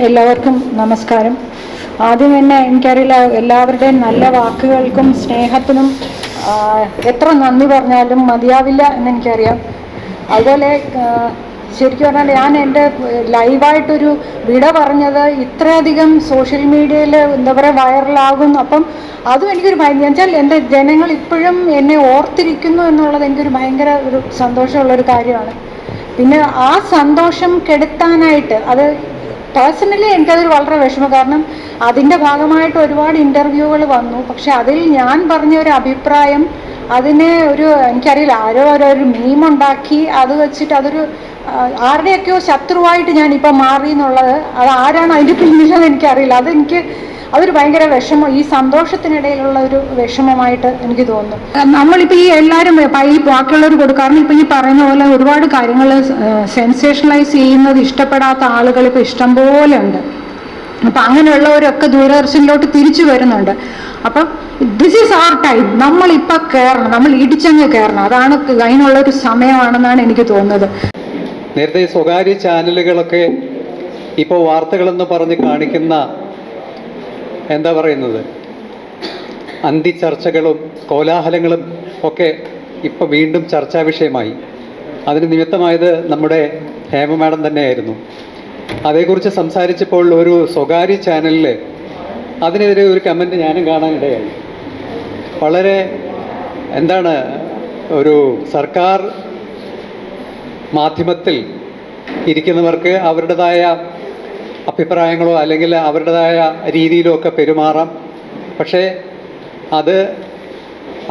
എല്ലാവർക്കും നമസ്കാരം. ആദ്യം തന്നെ എനിക്കറിയില്ല, എല്ലാവരുടെയും നല്ല വാക്കുകൾക്കും സ്നേഹത്തിനും എത്ര നന്ദി പറഞ്ഞാലും മതിയാവില്ല എന്നെനിക്കറിയാം. അതുപോലെ ശരിക്കും പറഞ്ഞാൽ ഞാൻ എൻ്റെ ലൈവായിട്ടൊരു വിട പറഞ്ഞത് ഇത്രയധികം സോഷ്യൽ മീഡിയയിൽ എന്താ പറയുക വൈറലാകും. അപ്പം അതും എനിക്കൊരു വെച്ചാൽ എൻ്റെ ജനങ്ങൾ ഇപ്പോഴും എന്നെ ഓർത്തിരിക്കുന്നു എന്നുള്ളത് എനിക്കൊരു ഭയങ്കര ഒരു സന്തോഷമുള്ളൊരു കാര്യമാണ്. പിന്നെ ആ സന്തോഷം കെടുത്താനായിട്ട് അത് പേഴ്സണലി എനിക്കതൊരു വളരെ വിഷമം. കാരണം അതിൻ്റെ ഭാഗമായിട്ട് ഒരുപാട് ഇൻ്റർവ്യൂകൾ വന്നു. പക്ഷെ അതിൽ ഞാൻ പറഞ്ഞ ഒരു അഭിപ്രായം അതിനെ എനിക്കറിയില്ല, ആരോ ഒരു മീമുണ്ടാക്കി അത് വെച്ചിട്ട് അതൊരു ആരുടെയൊക്കെയോ ശത്രുവായിട്ട് ഞാനിപ്പോൾ മാറി എന്നുള്ളത്, അത് ആരാണ് അതിൻ്റെ പിന്നിലെന്ന് എനിക്കറിയില്ല. അതൊരു ഭയങ്കര വിഷമം, ഈ സന്തോഷത്തിനിടയിലുള്ള ഒരു വിഷമമായിട്ട് എനിക്ക് തോന്നുന്നു. നമ്മളിപ്പോൾ ഈ എല്ലാവരും ഈ ബാക്കിയുള്ളവർ കൊടുക്കും. കാരണം ഇപ്പോൾ ഈ പറയുന്ന പോലെ ഒരുപാട് കാര്യങ്ങൾ സെൻസേഷണലൈസ് ചെയ്യുന്നത് ഇഷ്ടപ്പെടാത്ത ആളുകൾ ഇപ്പോൾ ഇഷ്ടം പോലെ ഉണ്ട്. അപ്പം അങ്ങനെയുള്ളവരൊക്കെ ദൂരദർശനിലോട്ട് തിരിച്ചു വരുന്നുണ്ട്. അപ്പം ദിസ് ഈസ് അവർ ടൈം. നമ്മളിപ്പോൾ കയറണം, നമ്മൾ ഇടിച്ചങ്ങ് കയറണം. അതാണ് അതിനുള്ളൊരു സമയമാണെന്നാണ് എനിക്ക് തോന്നുന്നത്. നേരത്തെ സ്വകാര്യ ചാനലുകളൊക്കെ ഇപ്പോൾ വാർത്തകളെന്ന് പറഞ്ഞ് കാണിക്കുന്ന എന്താ പറയുന്നത് അന്തിച്ചർച്ചകളും കോലാഹലങ്ങളും ഒക്കെ ഇപ്പോൾ വീണ്ടും ചർച്ചാ വിഷയമായി. അതിന് നിമിത്തമായത് നമ്മുടെ ഹേമ മാഡം തന്നെയായിരുന്നു. അതേക്കുറിച്ച് സംസാരിച്ചപ്പോൾ ഒരു സ്വകാര്യ ചാനലിൽ അതിനെതിരെ ഒരു കമൻറ്റ് ഞാനും കാണാനിടയായി. വളരെ ഒരു സർക്കാർ മാധ്യമത്തിൽ ഇരിക്കുന്നവർക്ക് അവരുടേതായ അഭിപ്രായങ്ങളോ അല്ലെങ്കിൽ അവരുടേതായ രീതിയിലോ ഒക്കെ പെരുമാറാം. പക്ഷേ അത്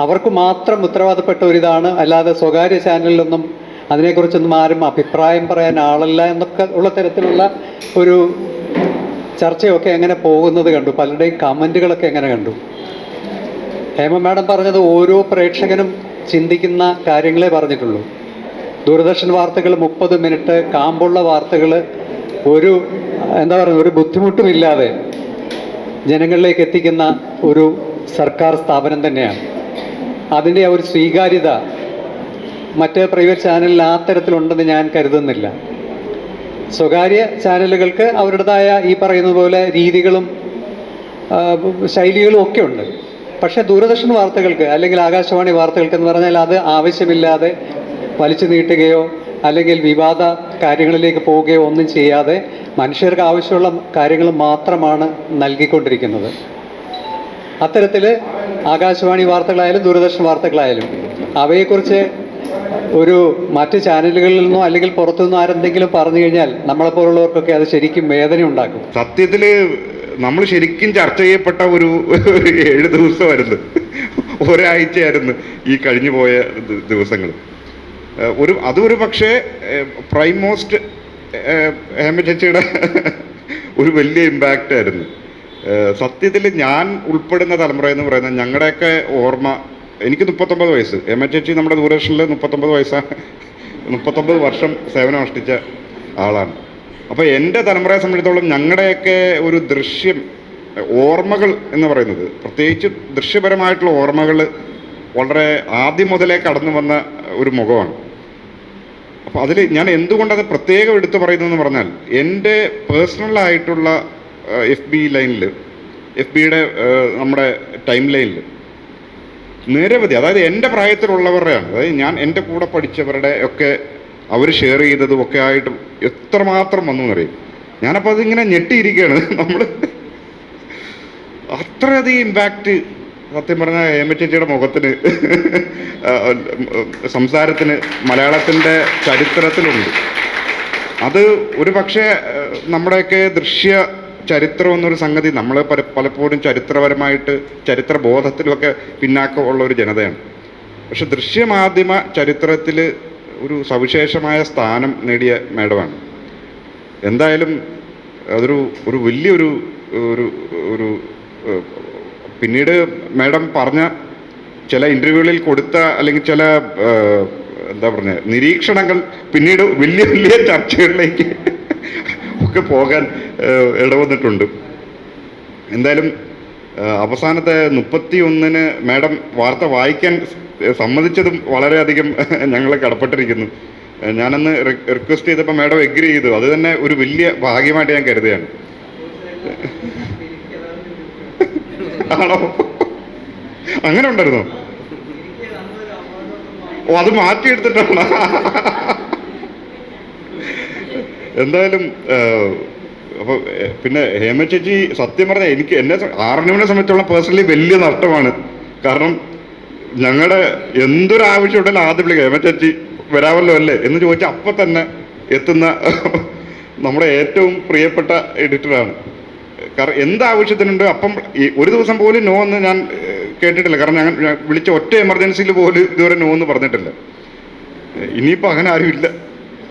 അവർക്ക് മാത്രം ഉത്തരവാദപ്പെട്ട ഒരിതാണ്, അല്ലാതെ സ്വകാര്യ ചാനലിലൊന്നും അതിനെക്കുറിച്ചൊന്നും ആരും അഭിപ്രായം പറയാൻ ആളല്ല എന്നൊക്കെ ഉള്ള തരത്തിലുള്ള ഒരു ചർച്ചയൊക്കെ എങ്ങനെ പോകുന്നത് കണ്ടു. പലരുടെയും കമൻറ്റുകളൊക്കെ എങ്ങനെ കണ്ടു. ഹേമ മാഡം പറഞ്ഞത് ഓരോ പ്രേക്ഷകനും ചിന്തിക്കുന്ന കാര്യങ്ങളെ പറഞ്ഞിട്ടുള്ളൂ. ദൂരദർശൻ വാർത്തകൾ 30 മിനിറ്റ് കാമ്പുള്ള വാർത്തകൾ ഒരു ബുദ്ധിമുട്ടുമില്ലാതെ ജനങ്ങളിലേക്ക് എത്തിക്കുന്ന ഒരു സർക്കാർ സ്ഥാപനം തന്നെയാണ്. അതിൻ്റെ ഒരു സ്വീകാര്യത മറ്റ് പ്രൈവറ്റ് ചാനലിൽ ആ തരത്തിലുണ്ടെന്ന് ഞാൻ കരുതുന്നില്ല. സ്വകാര്യ ചാനലുകൾക്ക് അവരുടേതായ ഈ പറയുന്നത് പോലെ രീതികളും ശൈലികളും ഒക്കെ ഉണ്ട്. പക്ഷേ ദൂരദർശൻ വാർത്തകൾക്ക് അല്ലെങ്കിൽ ആകാശവാണി വാർത്തകൾക്ക് എന്ന് പറഞ്ഞാൽ അത് ആവശ്യമില്ലാതെ വലിച്ചു നീട്ടുകയോ അല്ലെങ്കിൽ വിവാദ കാര്യങ്ങളിലേക്ക് പോവുകയോ ഒന്നും ചെയ്യാതെ മനുഷ്യർക്ക് ആവശ്യമുള്ള കാര്യങ്ങൾ മാത്രമാണ് നൽകിക്കൊണ്ടിരിക്കുന്നത്. അത്തരത്തിൽ ആകാശവാണി വാർത്തകളായാലും ദൂരദർശൻ വാർത്തകളായാലും അവയെക്കുറിച്ച് മറ്റ് ചാനലുകളിൽ നിന്നോ അല്ലെങ്കിൽ പുറത്തുനിന്നോ ആരെന്തെങ്കിലും പറഞ്ഞു കഴിഞ്ഞാൽ നമ്മളെപ്പോലുള്ളവർക്കൊക്കെ അത് ശരിക്കും വേദന ഉണ്ടാക്കും. സത്യത്തിൽ നമ്മൾ ശരിക്കും ചർച്ച ചെയ്യപ്പെട്ട ഒരു 7 ദിവസമായിരുന്നു, ഒരാഴ്ചയായിരുന്നു ഈ കഴിഞ്ഞു പോയ ദിവസങ്ങൾ. അതൊരു പക്ഷേ പ്രൈം മോസ്റ്റ് ഹേമ ചേച്ചിയുടെ ഒരു വലിയ ഇമ്പാക്റ്റ് ആയിരുന്നു. സത്യത്തിൽ ഞാൻ ഉൾപ്പെടുന്ന തലമുറ എന്ന് പറയുന്നത് ഞങ്ങളുടെയൊക്കെ ഓർമ്മ, എനിക്ക് 39 വയസ്സ്, ഹേമ ചേച്ചി നമ്മുടെ ദൂരദർശനിൽ 39 വയസ്സാണ്, 39 വർഷം സേവനം അനുഷ്ഠിച്ച ആളാണ്. അപ്പോൾ എൻ്റെ തലമുറയെ സംബന്ധിച്ചിടത്തോളം ഞങ്ങളുടെയൊക്കെ ഒരു ഓർമ്മകൾ എന്ന് പറയുന്നത്, പ്രത്യേകിച്ച് ദൃശ്യപരമായിട്ടുള്ള ഓർമ്മകൾ വളരെ ആദ്യം മുതലേ കടന്നു വന്ന ഒരു മുഖമാണ്. അപ്പോൾ അതിൽ ഞാൻ എന്തുകൊണ്ടത് പ്രത്യേകം എടുത്തു പറയുന്നതെന്ന് പറഞ്ഞാൽ, എൻ്റെ പേഴ്സണലായിട്ടുള്ള എഫ് ബിയുടെ നമ്മുടെ ടൈം ലൈനിൽ നിരവധി, അതായത് എൻ്റെ പ്രായത്തിലുള്ളവരുടെയാണ്, അതായത് എൻ്റെ കൂടെ പഠിച്ചവരുടെ ഒക്കെ അവർ ഷെയർ ചെയ്തതും ഒക്കെ ആയിട്ട് എത്രമാത്രം വന്നു എന്നറിയും. ഞാനപ്പോൾ അതിങ്ങനെ ഞെട്ടിയിരിക്കുകയാണ്. നമ്മൾ അത്രയധികം ഇമ്പാക്റ്റ് സത്യം പറഞ്ഞാൽ ഹേമ ചേച്ചിയുടെ മുഖത്തിന്, സംസാരത്തിന് മലയാളത്തിൻ്റെ ചരിത്രത്തിലുണ്ട്. അത് ഒരു പക്ഷേ നമ്മുടെയൊക്കെ ദൃശ്യ ചരിത്രം എന്നൊരു സംഗതി നമ്മൾ പലപ്പോഴും ചരിത്രപരമായിട്ട് ചരിത്രബോധത്തിലുമൊക്കെ പിന്നാക്കമുള്ള ഒരു ജനതയാണ്. പക്ഷെ ദൃശ്യമാധ്യമ ചരിത്രത്തിൽ ഒരു സവിശേഷമായ സ്ഥാനം നേടിയ മാഡമാണ്. എന്തായാലും അതൊരു വലിയൊരു ഒരു പിന്നീട് മാഡം പറഞ്ഞ ചില ഇൻ്റർവ്യൂകളിൽ കൊടുത്ത അല്ലെങ്കിൽ ചില നിരീക്ഷണങ്ങൾ പിന്നീട് വലിയ വലിയ ചർച്ചകളിലേക്ക് ഒക്കെ പോകാൻ ഇടവന്നിട്ടുണ്ട്. എന്തായാലും അവസാനത്തെ 31-ന് മാഡം വാർത്ത വായിക്കാൻ സമ്മതിച്ചതും വളരെയധികം ഞങ്ങൾ കടപ്പെട്ടിരിക്കുന്നു. ഞാനന്ന് റിക്വസ്റ്റ് ചെയ്തപ്പോൾ മാഡം എഗ്രി ചെയ്തു. അത് തന്നെ ഒരു വലിയ ഭാഗ്യമായിട്ട് ഞാൻ കരുതുകയാണ്. ആണോ? അങ്ങനെ ഉണ്ടായിരുന്നോ? ഓ, അത് മാറ്റിയെടുത്തിട്ടാണ്. എന്തായാലും അപ്പൊ പിന്നെ ഹേമ ചേച്ചി സത്യം പറഞ്ഞാൽ എനിക്ക് ആർണിവിനെ സംബന്ധിച്ചുള്ള പേഴ്സണലി വലിയ നഷ്ടമാണ്. കാരണം ഞങ്ങളുടെ എന്തൊരാവശ്യമുണ്ടെങ്കിലും ആദ്യം വിളിക്കുക, ഹേമ ചേച്ചി വരാമല്ലോ അല്ലേ എന്ന് ചോദിച്ചാൽ അപ്പം തന്നെ എത്തുന്ന നമ്മുടെ ഏറ്റവും പ്രിയപ്പെട്ട എഡിറ്ററാണ്. കാരണം എന്താവശ്യത്തിനുണ്ട് അപ്പം ഒരു ദിവസം പോലും നോ എന്ന് ഞാൻ കേട്ടിട്ടില്ല. കാരണം ഞാൻ വിളിച്ച ഒറ്റ എമർജൻസിയിൽ പോലും ഇതുവരെ നോ എന്ന് പറഞ്ഞിട്ടില്ല. ഇനിയിപ്പോൾ അങ്ങനെ ആരും ഇല്ല.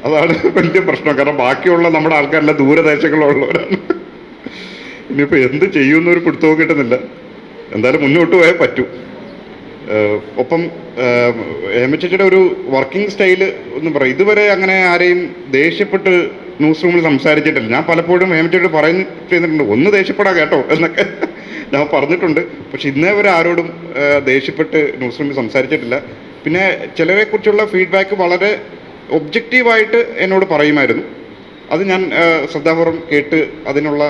അതാണ് വലിയ പ്രശ്നം. കാരണം ബാക്കിയുള്ള നമ്മുടെ ആൾക്കാരെല്ലാം ദൂരദേശങ്ങളുള്ളവരാണ്. ഇനിയിപ്പോൾ എന്ത് ചെയ്യുമെന്നൊരു പിടുത്തവും കിട്ടുന്നില്ല. എന്തായാലും മുന്നോട്ട് പോയാൽ പറ്റൂ. ഒപ്പം ഹേമചേച്ചിയുടെ ഒരു വർക്കിംഗ് സ്റ്റൈല് ഒന്നും പറയും. ഇതുവരെ അങ്ങനെ ആരെയും ദേഷ്യപ്പെട്ട് ന്യൂസ് റൂമിൽ സംസാരിച്ചിട്ടില്ല. ഞാൻ പലപ്പോഴും ഹേമചേച്ചിയോട് ചെയ്തിട്ടുണ്ട്, ഒന്ന് ദേഷ്യപ്പെടാ കേട്ടോ എന്നൊക്കെ ഞാൻ പറഞ്ഞിട്ടുണ്ട്. പക്ഷെ ഇന്നേ വരെ ആരോടും ദേഷ്യപ്പെട്ട് ന്യൂസ് റൂമിൽ സംസാരിച്ചിട്ടില്ല. പിന്നെ ചിലരെക്കുറിച്ചുള്ള ഫീഡ്ബാക്ക് വളരെ ഒബ്ജക്റ്റീവായിട്ട് എന്നോട് പറയുമായിരുന്നു. അത് ഞാൻ ശ്രദ്ധാപൂർവം കേട്ട് അതിനുള്ള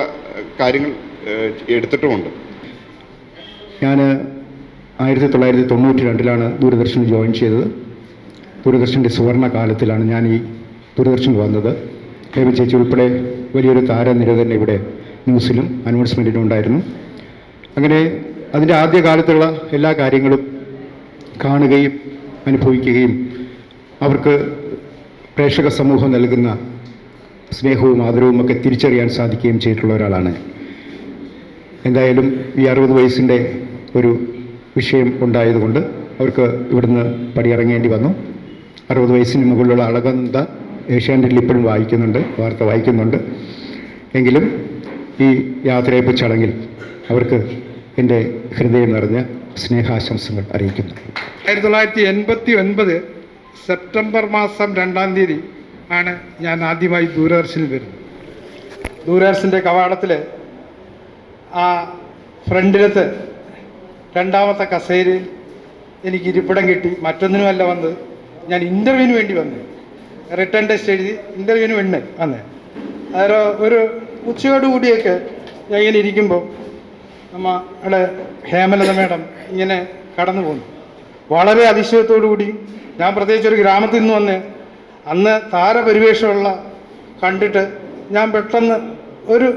കാര്യങ്ങൾ എടുത്തിട്ടുമുണ്ട്. ഞാൻ 1992 ദൂരദർശനിൽ ജോയിൻ ചെയ്തത്. ദൂരദർശൻ്റെ സുവർണ കാലത്തിലാണ് ഞാൻ ഈ ദൂരദർശനിൽ വന്നത്. ഹേമ ചേച്ചി ഉൾപ്പെടെ വലിയൊരു താരനിര തന്നെ ഇവിടെ ന്യൂസിലും അനൗൺസ്മെൻറ്റിലും ഉണ്ടായിരുന്നു. അങ്ങനെ അതിൻ്റെ ആദ്യകാലത്തുള്ള എല്ലാ കാര്യങ്ങളും കാണുകയും അനുഭവിക്കുകയും അവർക്ക് പ്രേക്ഷക സമൂഹം നൽകുന്ന സ്നേഹവും ആദരവും ഒക്കെ തിരിച്ചറിയാൻ സാധിക്കുകയും ചെയ്തിട്ടുള്ള ഒരാളാണ്. എന്തായാലും ഈ 60 വയസ്സിൻ്റെ ഒരു വിഷയം ഉണ്ടായതുകൊണ്ട് അവർക്ക് ഇവിടുന്ന് പടിയിറങ്ങേണ്ടി വന്നു. 60 വയസ്സിന് മുകളിലുള്ള അളകനന്ദ ഏഷ്യാനെറ്റിൽ ഇപ്പോഴും വാർത്ത വായിക്കുന്നുണ്ട്. എങ്കിലും ഈ യാത്രയപ്പ് ചടങ്ങിൽ അവർക്ക് എൻ്റെ ഹൃദയം നിറഞ്ഞ സ്നേഹാശംസകൾ അറിയിക്കുന്നു. 1989 സെപ്റ്റംബർ മാസം 2-ാം തീയതി ആണ് ഞാൻ ആദ്യമായി ദൂരദർശനിൽ വരുന്നത്. ദൂരദർശൻ്റെ കവാടത്തിൽ ആ ഫ്രണ്ടിലത്ത് 2ാമത്തെ കസേരയിൽ എനിക്ക് ഇരിപ്പിടം കിട്ടി. മറ്റൊന്നിനുമല്ല വന്നത്, ഞാൻ ഇൻ്റർവ്യൂവിന് വേണ്ടി വന്നത്. റിട്ടേൺ ടെസ്റ്റ് എഴുതി ഇൻ്റർവ്യൂവിന് വേണ്ടി വന്നേ. അതൊരു ഒരു ഉച്ചയോടുകൂടിയൊക്കെ ഞാൻ ഇങ്ങനെ ഇരിക്കുമ്പോൾ നമ്മുടെ ഹേമലത മേഡം ഇങ്ങനെ കടന്നു പോകുന്നു. വളരെ അതിശയത്തോടു കൂടി. ഞാൻ പ്രത്യേകിച്ച് ഒരു ഗ്രാമത്തിൽ നിന്ന് വന്ന് അന്ന് താരപരിവേഷമുള്ള കണ്ടിട്ട് ഞാൻ പെട്ടെന്ന് ഒരു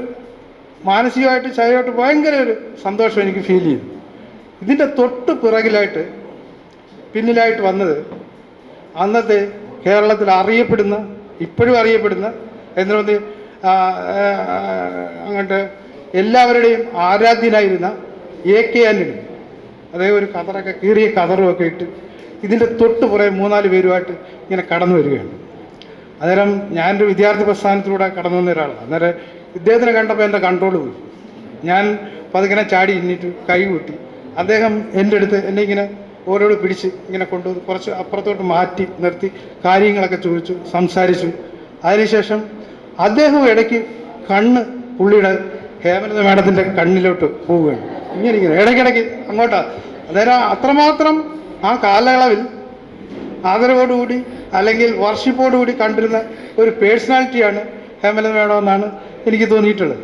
മാനസികമായിട്ട് ശരീരമായിട്ട് ഭയങ്കര ഒരു സന്തോഷം എനിക്ക് ഫീൽ ചെയ്തു. ഇതിൻ്റെ തൊട്ട് പിറകിലായിട്ട് പിന്നിലായിട്ട് വന്നത് അന്നത്തെ കേരളത്തിൽ അറിയപ്പെടുന്ന, ഇപ്പോഴും അറിയപ്പെടുന്ന എന്തുകൊണ്ട് അങ്ങോട്ട് എല്ലാവരുടെയും ആരാധ്യനായിരുന്ന AK ആൻ്റണി. അദ്ദേഹം ഒരു കതറൊക്കെ കീറിയ കതറുമൊക്കെ ഇട്ട് ഇതിൻ്റെ തൊട്ട് പുറകെ 3-4 പേരുമായിട്ട് ഇങ്ങനെ കടന്നു വരികയാണ്. അന്നേരം ഞാനൊരു വിദ്യാർത്ഥി പ്രസ്ഥാനത്തിലൂടെ കടന്നു വന്ന ഒരാളാണ്. അന്നേരം ഇദ്ദേഹത്തിനെ കണ്ടപ്പോൾ എൻ്റെ കൺട്രോൾ പോയി. ഞാൻ പതുക്കനെ ചാടി ഇന്നിട്ട് കൈ കൂട്ടി. അദ്ദേഹം എൻ്റെ അടുത്ത് എന്നെ ഇങ്ങനെ ഓരോട് പിടിച്ച് ഇങ്ങനെ കൊണ്ടുവന്ന് കുറച്ച് അപ്പുറത്തോട്ട് മാറ്റി നിർത്തി കാര്യങ്ങളൊക്കെ ചോദിച്ചു, സംസാരിച്ചു. അതിനുശേഷം അദ്ദേഹം ഇടയ്ക്ക് കണ്ണ് പുള്ളിയുടെ ഹേമലത മേഡത്തിൻ്റെ കണ്ണിലോട്ട് പോവുകയാണ്. ഇങ്ങനെ ഇടയ്ക്കിടയ്ക്ക് അങ്ങോട്ടാണ്. അന്നേരം അത്രമാത്രം ആ കാലയളവിൽ ആദരവോടുകൂടി അല്ലെങ്കിൽ വർഷിപ്പോടുകൂടി കണ്ടിരുന്ന ഒരു പേഴ്സണാലിറ്റിയാണ് ഹേമലത മേഡം എന്നാണ് എനിക്ക് തോന്നിയിട്ടുള്ളത്.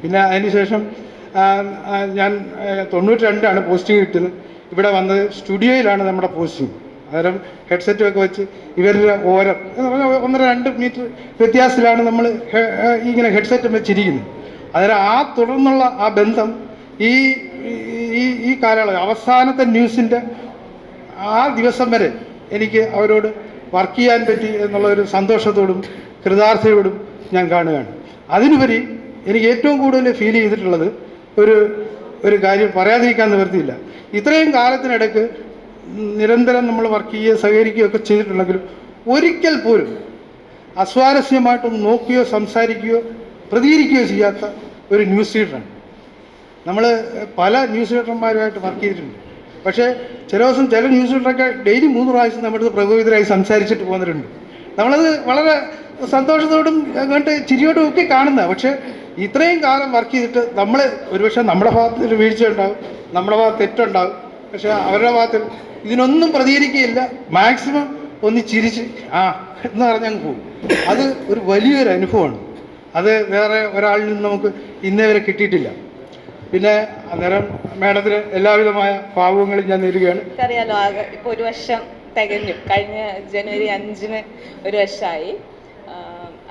പിന്നെ അതിനുശേഷം ഞാൻ 92 പോസ്റ്റിംഗ് കിട്ടുന്നത്. ഇവിടെ വന്നത് സ്റ്റുഡിയോയിലാണ് നമ്മുടെ പോസ്റ്റിംഗ്. അന്നേരം ഹെഡ്സെറ്റൊക്കെ വെച്ച് ഇവരുടെ ഓരം എന്ന് പറഞ്ഞാൽ 1-2 മീറ്റർ വ്യത്യാസത്തിലാണ് നമ്മൾ ഇങ്ങനെ ഹെഡ്സെറ്റ് വെച്ചിരിക്കുന്നത്. അന്നേരം ആ തുടർന്നുള്ള ആ ബന്ധം ഈ ഈ കാലയളവ് അവസാനത്തെ ന്യൂസിൻ്റെ ആ ദിവസം വരെ എനിക്ക് അവരോട് വർക്ക് ചെയ്യാൻ പറ്റി എന്നുള്ളൊരു സന്തോഷത്തോടും കൃതാർത്ഥതയോടും ഞാൻ കാണുകയാണ്. അതിനുപരി എനിക്ക് ഏറ്റവും കൂടുതൽ ഫീൽ ചെയ്തിട്ടുള്ളത് ഒരു കാര്യം പറയാതിരിക്കാൻ നിവൃത്തിയില്ല. ഇത്രയും കാലത്തിനിടയ്ക്ക് നിരന്തരം നമ്മൾ വർക്ക് ചെയ്യുകയോ സഹകരിക്കുകയോ ഒക്കെ ചെയ്തിട്ടുണ്ടെങ്കിലും ഒരിക്കൽ പോലും അസ്വാരസ്യമായിട്ടൊന്നും നോക്കുകയോ സംസാരിക്കുകയോ പ്രതികരിക്കുകയോ ചെയ്യാത്ത ഒരു ന്യൂസ് റീഡറാണ്. നമ്മൾ പല ന്യൂസ് റീഡർമാരുമായിട്ട് വർക്ക് ചെയ്തിട്ടുണ്ട്. പക്ഷേ ചില ദിവസം ചില ന്യൂസ് റീഡറൊക്കെ ഡെയിലി 3 പ്രാവശ്യം നമ്മുടെ അടുത്ത് പ്രകോപിതരായി സംസാരിച്ചിട്ട് പോകുന്നവരുണ്ട്. നമ്മളത് വളരെ സന്തോഷത്തോടും അങ്ങോട്ട് ചിരിയോടും ഒക്കെ കാണുന്നതാണ്. പക്ഷേ ഇത്രയും കാലം വർക്ക് ചെയ്തിട്ട് നമ്മൾ ഒരുപക്ഷെ നമ്മുടെ ഭാഗത്ത് വീഴ്ച ഉണ്ടാകും, നമ്മുടെ ഭാഗത്ത് തെറ്റുണ്ടാകും. പക്ഷേ അവരുടെ ഭാഗത്തിൽ ഇതിനൊന്നും പ്രതികരിക്കുകയില്ല. മാക്സിമം ഒന്ന് ചിരിച്ച് എന്ന് പറഞ്ഞങ്ങ് പോകും. അത് ഒരു വലിയൊരു അനുഭവമാണ്. അത് വേറെ ഒരാളിൽ നിന്ന് നമുക്ക് ഇന്നേ വരെ കിട്ടിയിട്ടില്ല. പിന്നെ അന്നേരം മാഡത്തിന് എല്ലാവിധമായ ഭാവുകങ്ങളും ഞാൻ നേരുകയാണ്. അറിയാലോ, ഇപ്പോൾ ഒരു വർഷം തികഞ്ഞു. കഴിഞ്ഞ ജനുവരി 5-ന് ഒരു വർഷമായി.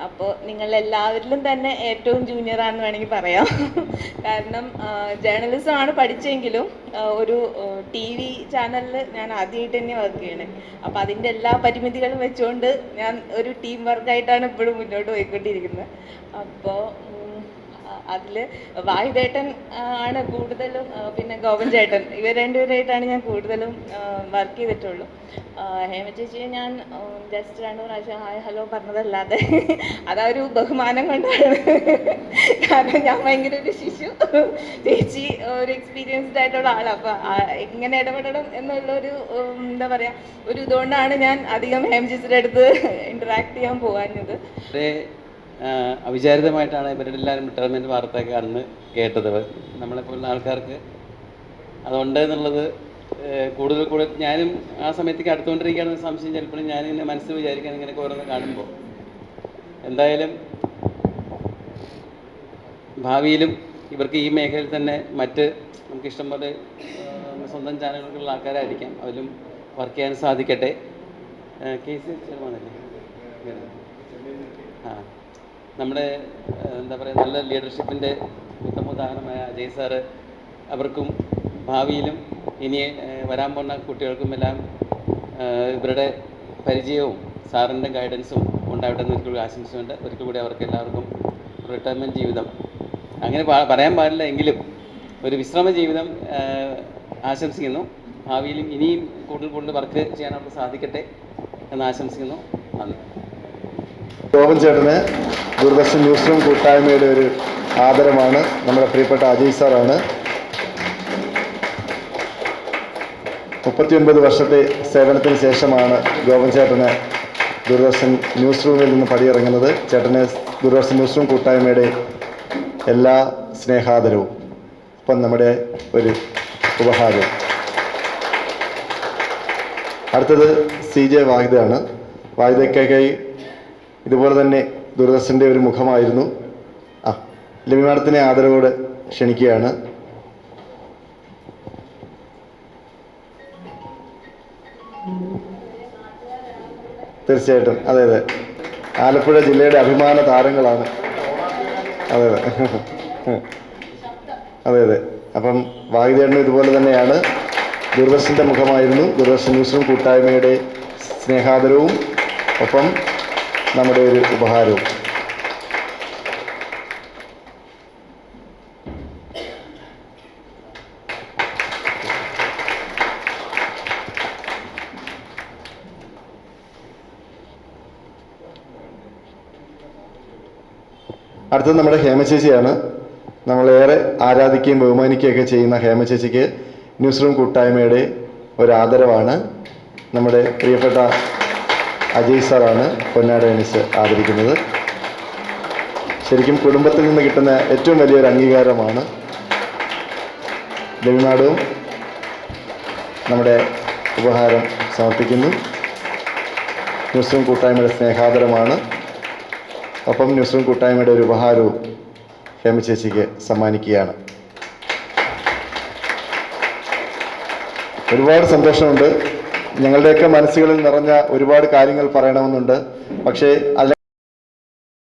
അപ്പോൾ നിങ്ങളെല്ലാവരിലും തന്നെ ഏറ്റവും ജൂനിയറാണെന്ന് വേണമെങ്കിൽ പറയാം. കാരണം ജേർണലിസമാണ് പഠിച്ചെങ്കിലും ഒരു TV ചാനലിൽ ഞാൻ ആദ്യമായിട്ട് തന്നെ വർക്ക് ചെയ്യണേ. അപ്പോൾ അതിൻ്റെ എല്ലാ പരിമിതികളും വെച്ചുകൊണ്ട് ഞാൻ ഒരു ടീം വർക്കായിട്ടാണ് ഇപ്പോഴും മുന്നോട്ട് പോയിക്കൊണ്ടിരിക്കുന്നത്. അപ്പോൾ അതിൽ വാഹിദേട്ടൻ ആണ് കൂടുതലും, പിന്നെ ഗോപൻ ചേട്ടൻ, ഇവർ രണ്ടുപേരായിട്ടാണ് ഞാൻ കൂടുതലും വർക്ക് ചെയ്തിട്ടുള്ളൂ. ഹേമ ചേച്ചിയെ ഞാൻ ജസ്റ്റ് 2 പ്രാവശ്യം ഹായ് ഹലോ പറഞ്ഞതല്ലാതെ അതൊരു ബഹുമാനം കൊണ്ടാണ്. കാരണം ഞാൻ ഭയങ്കര ഒരു ശിശു, ചേച്ചി ഒരു എക്സ്പീരിയൻസ്ഡ് ആയിട്ടുള്ള ആളാണ്. അപ്പോൾ എങ്ങനെ ഇടപെടണം എന്നുള്ളൊരു എന്താ പറയുക, ഒരു ഇതുകൊണ്ടാണ് ഞാൻ അധികം ഹേമ ചേച്ചിയുടെ അടുത്ത് ഇൻറ്ററാക്ട് ചെയ്യാൻ പോകാഞ്ഞത്. അവിചാരിതമായിട്ടാണ് ഇവരുടെ എല്ലാവരും റിട്ടയർമെൻറ്റ് വാർത്തയൊക്കെ അന്ന് കേട്ടത്. നമ്മളെപ്പോലുള്ള ആൾക്കാർക്ക് അതുണ്ട് എന്നുള്ളത് കൂടുതൽ ഞാനും ആ സമയത്തേക്ക് അടുത്തുകൊണ്ടിരിക്കുകയാണെന്ന് സംശയം ചിലപ്പോഴും ഞാനിങ്ങനെ മനസ്സിൽ വിചാരിക്കാൻ ഇങ്ങനെയൊക്കെ ഓരോന്ന് കാണുമ്പോൾ. എന്തായാലും ഭാവിയിലും ഇവർക്ക് ഈ മേഖലയിൽ തന്നെ മറ്റ് നമുക്കിഷ്ടം പോലെ സ്വന്തം ചാനലുകളുള്ള ആൾക്കാരായിരിക്കാം, അതിലും വർക്ക് ചെയ്യാൻ സാധിക്കട്ടെ. കേസ് ചെറുതാണല്ലേ. നമ്മുടെ എന്താ പറയുക, നല്ല ലീഡർഷിപ്പിൻ്റെ ഉത്തമ ഉദാഹരണമായ അജയ് സാറ് അവർക്കും ഭാവിയിലും ഇനി വരാൻ പോകുന്ന കുട്ടികൾക്കും എല്ലാം ഇവരുടെ പരിചയവും സാറിൻ്റെ ഗൈഡൻസും ഉണ്ടാവട്ടെ എന്ന് ഒരിക്കലും ആശംസിച്ചുകൊണ്ട് ഒരിക്കൽ കൂടി അവർക്ക് എല്ലാവർക്കും റിട്ടയർമെൻറ്റ് ജീവിതം, അങ്ങനെ പറയാൻ പാടില്ല എങ്കിലും ഒരു വിശ്രമ ജീവിതം ആശംസിക്കുന്നു. ഭാവിയിലും ഇനിയും കൂടുതൽ വർക്ക് ചെയ്യാൻ അവർക്ക് സാധിക്കട്ടെ എന്ന് ആശംസിക്കുന്നു. നന്ദി. ഗോപൻ ചേട്ടന് ദൂരദർശൻ ന്യൂസ് റൂം കൂട്ടായ്മയുടെ ഒരു ആദരമാണ്. നമ്മുടെ പ്രിയപ്പെട്ട അജയ് സാറാണ്. 39 വർഷത്തെ സേവനത്തിന് ശേഷമാണ് ഗോപൻ ചേട്ടന് ദൂരദർശൻ ന്യൂസ് റൂമിൽ നിന്ന് പടിയിറങ്ങുന്നത്. ചേട്ടന് ദൂരദർശൻ ന്യൂസ് റൂം കൂട്ടായ്മയുടെ എല്ലാ സ്നേഹാദരവും ഇപ്പം നമ്മുടെ ഒരു ഉപഹാരം. അടുത്തത് CJ വാഹിദയാണ്. വാഹിദയ്ക്കായി ഇതുപോലെ തന്നെ ദൂരദർശൻ്റെ ഒരു മുഖമായിരുന്നു. ലവി മാഡത്തിനെ ആദരവോടെ ക്ഷണിക്കുകയാണ്. തീർച്ചയായിട്ടും അതെ അതെ, ആലപ്പുഴ ജില്ലയുടെ അഭിമാന താരങ്ങളാണ്. അതെ അതെ അതെ അതെ. അപ്പം വാഹിദേട്ടനും ഇതുപോലെ തന്നെയാണ്, ദൂരദർശൻ്റെ മുഖമായിരുന്നു. ദൂരദർശൻ ന്യൂസ് റൂം കൂട്ടായ്മയുടെ സ്നേഹാദരവും ഒപ്പം നമ്മുടെ ഒരു ഉപഹാരവും. അടുത്തത് നമ്മുടെ ഹേമ ചേച്ചിയാണ്. നമ്മളേറെ ആരാധിക്കുകയും ബഹുമാനിക്കുകയൊക്കെ ചെയ്യുന്ന ഹേമ ചേച്ചിക്ക് ന്യൂസ് റൂം കൂട്ടായ്മയുടെ ഒരു ആദരവാണ്. നമ്മുടെ പ്രിയപ്പെട്ട അജയ് സാറാണ് പൊന്നാട അണിച്ച് ആദരിക്കുന്നത്. ശരിക്കും കുടുംബത്തിൽ നിന്ന് കിട്ടുന്ന ഏറ്റവും വലിയൊരു അംഗീകാരമാണ്. ലവിനാടും നമ്മുടെ ഉപഹാരം സമർപ്പിക്കുന്നു. ന്യൂസ് റൂം കൂട്ടായ്മയുടെ സ്നേഹാദരമാണ്. ഒപ്പം ന്യൂസ് റൂം കൂട്ടായ്മയുടെ ഒരു ഉപഹാരവും ഹേമ ചേച്ചിക്ക് സമ്മാനിക്കുകയാണ്. ഒരുപാട് സന്തോഷമുണ്ട്. ഞങ്ങളുടെയൊക്കെ മനസ്സുകളിൽ നിറഞ്ഞ ഒരുപാട് കാര്യങ്ങൾ പറയണമെന്നുണ്ട്. പക്ഷേ